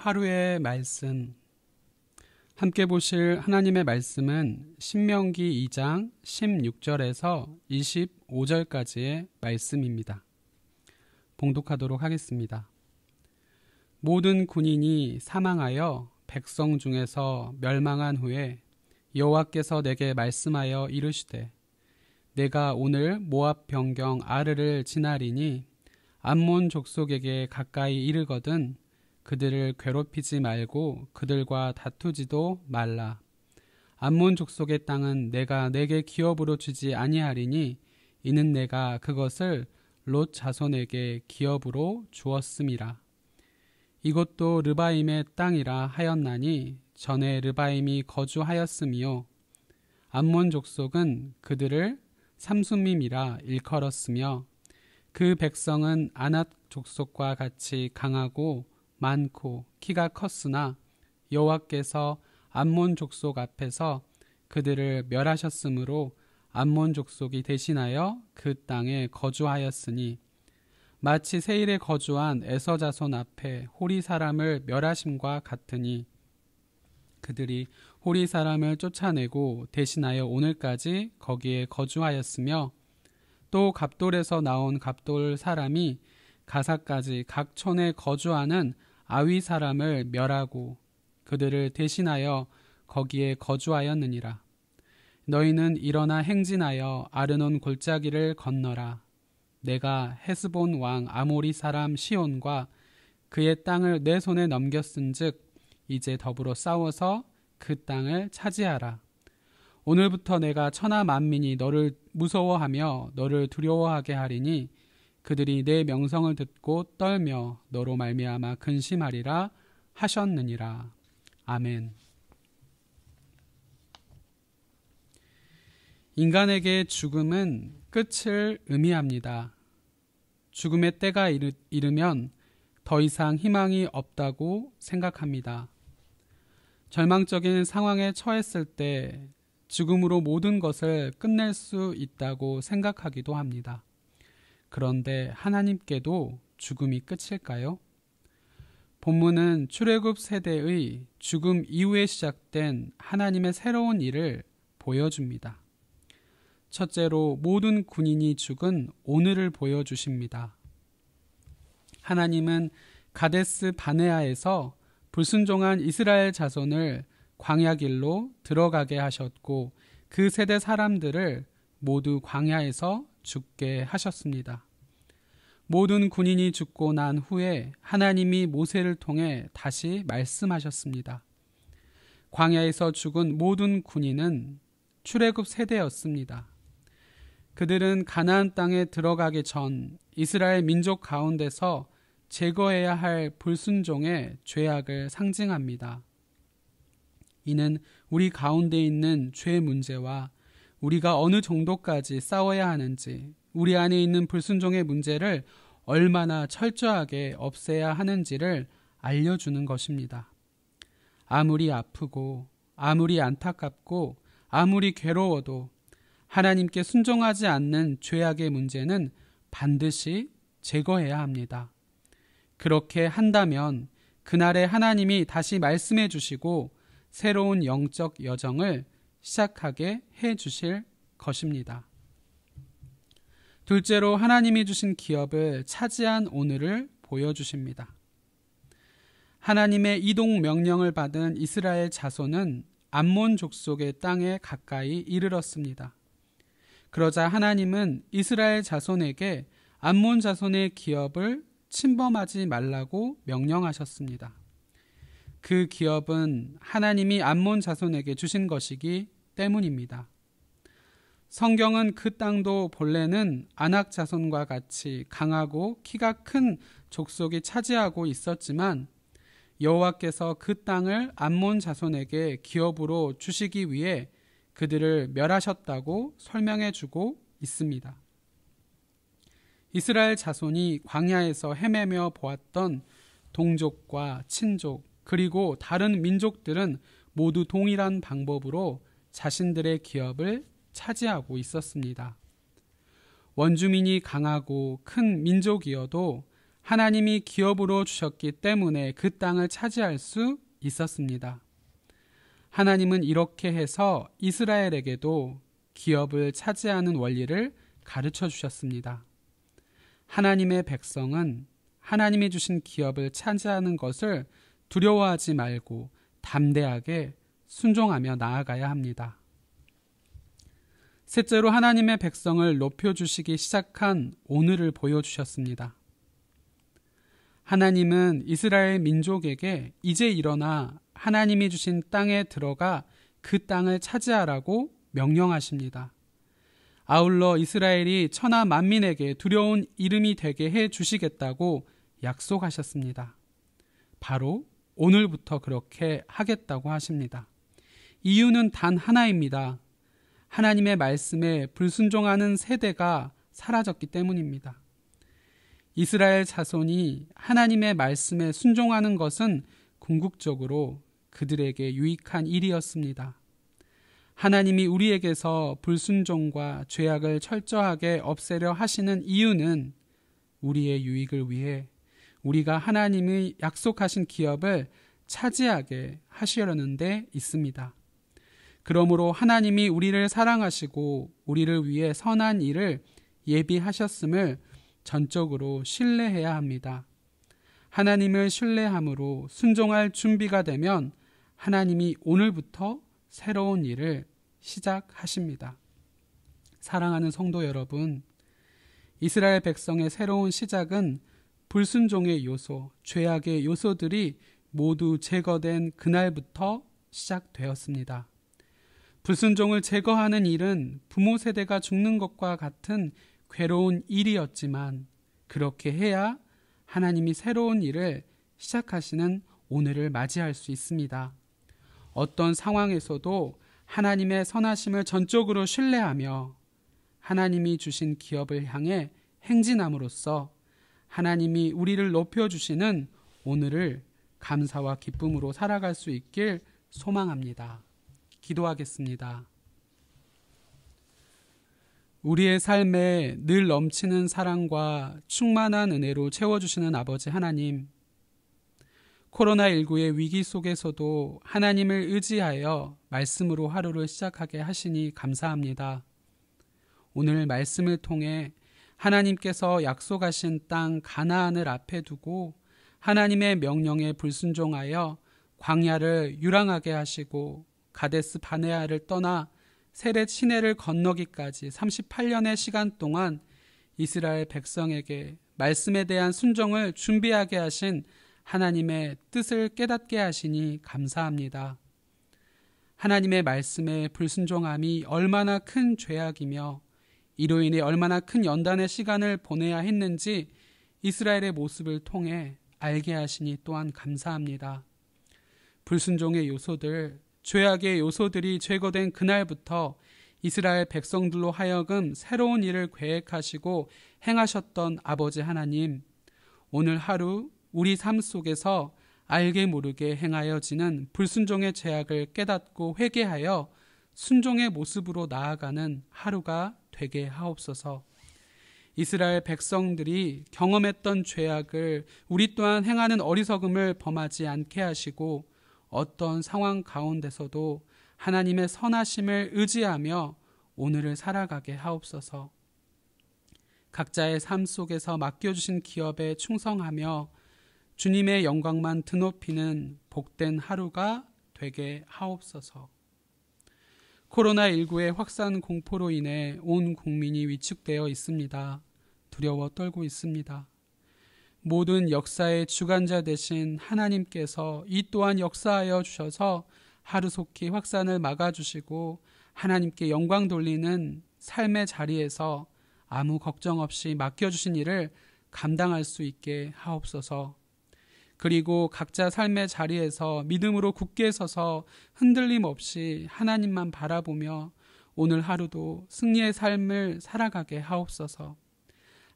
하루의 말씀. 함께 보실 하나님의 말씀은 신명기 2장 16절에서 25절까지의 말씀입니다. 봉독하도록 하겠습니다. 모든 군인이 사망하여 백성 중에서 멸망한 후에 여호와께서 내게 말씀하여 이르시되, 내가 오늘 모압 변경 아르를 지나리니 암몬 족속에게 가까이 이르거든 그들을 괴롭히지 말고 그들과 다투지도 말라. 암몬 족속의 땅은 내가 내게 기업으로 주지 아니하리니 이는 내가 그것을 롯 자손에게 기업으로 주었음이라. 이것도 르바임의 땅이라 하였나니 전에 르바임이 거주하였으며 암몬 족속은 그들을 삼수밈이라 일컬었으며 그 백성은 아낫 족속과 같이 강하고 많고 키가 컸으나 여호와께서 암몬 족속 앞에서 그들을 멸하셨으므로 암몬 족속이 대신하여 그 땅에 거주하였으니 마치 세일에 거주한 에서 자손 앞에 호리 사람을 멸하심과 같으니 그들이 호리 사람을 쫓아내고 대신하여 오늘까지 거기에 거주하였으며 또 갑돌에서 나온 갑돌 사람이 가사까지 각 촌에 거주하는 아위 사람을 멸하고 그들을 대신하여 거기에 거주하였느니라. 너희는 일어나 행진하여 아르논 골짜기를 건너라. 내가 헤스본 왕 아모리 사람 시온과 그의 땅을 내 손에 넘겼은즉 이제 더불어 싸워서 그 땅을 차지하라. 오늘부터 내가 천하 만민이 너를 무서워하며 너를 두려워하게 하리니 그들이 내 명성을 듣고 떨며 너로 말미암아 근심하리라 하셨느니라. 아멘. 인간에게 죽음은 끝을 의미합니다. 죽음의 때가 이르면 더 이상 희망이 없다고 생각합니다. 절망적인 상황에 처했을 때 죽음으로 모든 것을 끝낼 수 있다고 생각하기도 합니다. 그런데 하나님께도 죽음이 끝일까요? 본문은 출애굽 세대의 죽음 이후에 시작된 하나님의 새로운 일을 보여줍니다. 첫째로 모든 군인이 죽은 오늘을 보여주십니다. 하나님은 가데스 바네아에서 불순종한 이스라엘 자손을 광야 길로 들어가게 하셨고 그 세대 사람들을 모두 광야에서 죽게 하셨습니다. 모든 군인이 죽고 난 후에 하나님이 모세를 통해 다시 말씀하셨습니다. 광야에서 죽은 모든 군인은 출애굽 세대였습니다. 그들은 가나안 땅에 들어가기 전 이스라엘 민족 가운데서 제거해야 할 불순종의 죄악을 상징합니다. 이는 우리 가운데 있는 죄 문제와 우리가 어느 정도까지 싸워야 하는지, 우리 안에 있는 불순종의 문제를 얼마나 철저하게 없애야 하는지를 알려주는 것입니다. 아무리 아프고 아무리 안타깝고 아무리 괴로워도 하나님께 순종하지 않는 죄악의 문제는 반드시 제거해야 합니다. 그렇게 한다면 그날에 하나님이 다시 말씀해 주시고 새로운 영적 여정을 시작하게 해 주실 것입니다. 둘째로 하나님이 주신 기업을 차지한 오늘을 보여주십니다. 하나님의 이동 명령을 받은 이스라엘 자손은 암몬 족속의 땅에 가까이 이르렀습니다. 그러자 하나님은 이스라엘 자손에게 암몬 자손의 기업을 침범하지 말라고 명령하셨습니다. 그 기업은 하나님이 암몬 자손에게 주신 것이기 때문입니다. 성경은 그 땅도 본래는 아낙 자손과 같이 강하고 키가 큰 족속이 차지하고 있었지만 여호와께서 그 땅을 암몬 자손에게 기업으로 주시기 위해 그들을 멸하셨다고 설명해 주고 있습니다. 이스라엘 자손이 광야에서 헤매며 보았던 동족과 친족 그리고 다른 민족들은 모두 동일한 방법으로 자신들의 기업을 차지하고 있었습니다. 원주민이 강하고 큰 민족이어도 하나님이 기업으로 주셨기 때문에 그 땅을 차지할 수 있었습니다. 하나님은 이렇게 해서 이스라엘에게도 기업을 차지하는 원리를 가르쳐 주셨습니다. 하나님의 백성은 하나님이 주신 기업을 차지하는 것을 두려워하지 말고 담대하게 순종하며 나아가야 합니다. 셋째로 하나님의 백성을 높여주시기 시작한 오늘을 보여주셨습니다. 하나님은 이스라엘 민족에게 이제 일어나 하나님이 주신 땅에 들어가 그 땅을 차지하라고 명령하십니다. 아울러 이스라엘이 천하 만민에게 두려운 이름이 되게 해 주시겠다고 약속하셨습니다. 바로 오늘부터 그렇게 하겠다고 하십니다. 이유는 단 하나입니다. 하나님의 말씀에 불순종하는 세대가 사라졌기 때문입니다. 이스라엘 자손이 하나님의 말씀에 순종하는 것은 궁극적으로 그들에게 유익한 일이었습니다. 하나님이 우리에게서 불순종과 죄악을 철저하게 없애려 하시는 이유는 우리의 유익을 위해 우리가 하나님이 약속하신 기업을 차지하게 하시려는 데 있습니다. 그러므로 하나님이 우리를 사랑하시고 우리를 위해 선한 일을 예비하셨음을 전적으로 신뢰해야 합니다. 하나님을 신뢰함으로 순종할 준비가 되면 하나님이 오늘부터 새로운 일을 시작하십니다. 사랑하는 성도 여러분, 이스라엘 백성의 새로운 시작은 불순종의 요소, 죄악의 요소들이 모두 제거된 그날부터 시작되었습니다. 불순종을 제거하는 일은 부모 세대가 죽는 것과 같은 괴로운 일이었지만 그렇게 해야 하나님이 새로운 일을 시작하시는 오늘을 맞이할 수 있습니다. 어떤 상황에서도 하나님의 선하심을 전적으로 신뢰하며 하나님이 주신 기업을 향해 행진함으로써 하나님이 우리를 높여주시는 오늘을 감사와 기쁨으로 살아갈 수 있길 소망합니다. 기도하겠습니다. 우리의 삶에 늘 넘치는 사랑과 충만한 은혜로 채워주시는 아버지 하나님, 코로나19의 위기 속에서도 하나님을 의지하여 말씀으로 하루를 시작하게 하시니 감사합니다. 오늘 말씀을 통해 하나님께서 약속하신 땅 가나안을 앞에 두고 하나님의 명령에 불순종하여 광야를 유랑하게 하시고 가데스 바네아를 떠나 세렛 시내를 건너기까지 38년의 시간 동안 이스라엘 백성에게 말씀에 대한 순종을 준비하게 하신 하나님의 뜻을 깨닫게 하시니 감사합니다. 하나님의 말씀에 불순종함이 얼마나 큰 죄악이며 이로 인해 얼마나 큰 연단의 시간을 보내야 했는지 이스라엘의 모습을 통해 알게 하시니 또한 감사합니다. 불순종의 요소들, 죄악의 요소들이 제거된 그날부터 이스라엘 백성들로 하여금 새로운 일을 계획하시고 행하셨던 아버지 하나님, 오늘 하루 우리 삶 속에서 알게 모르게 행하여지는 불순종의 죄악을 깨닫고 회개하여 순종의 모습으로 나아가는 하루가 되게 하옵소서. 이스라엘 백성들이 경험했던 죄악을 우리 또한 행하는 어리석음을 범하지 않게 하시고 어떤 상황 가운데서도 하나님의 선하심을 의지하며 오늘을 살아가게 하옵소서. 각자의 삶 속에서 맡겨주신 기업에 충성하며 주님의 영광만 드높이는 복된 하루가 되게 하옵소서. 코로나19의 확산 공포로 인해 온 국민이 위축되어 있습니다. 두려워 떨고 있습니다. 모든 역사의 주관자 되신 하나님께서 이 또한 역사하여 주셔서 하루속히 확산을 막아주시고 하나님께 영광 돌리는 삶의 자리에서 아무 걱정 없이 맡겨주신 일을 감당할 수 있게 하옵소서. 그리고 각자 삶의 자리에서 믿음으로 굳게 서서 흔들림 없이 하나님만 바라보며 오늘 하루도 승리의 삶을 살아가게 하옵소서.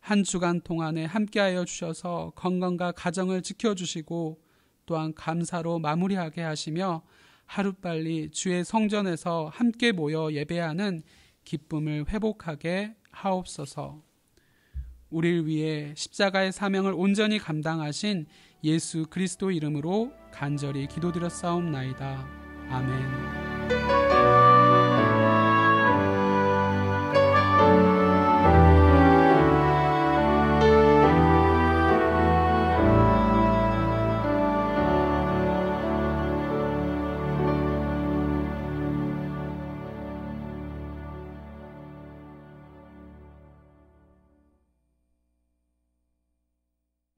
한 주간 동안에 함께하여 주셔서 건강과 가정을 지켜주시고 또한 감사로 마무리하게 하시며 하루빨리 주의 성전에서 함께 모여 예배하는 기쁨을 회복하게 하옵소서. 우리를 위해 십자가의 사명을 온전히 감당하신 예수 그리스도 이름으로 간절히 기도드렸사옵나이다. 아멘.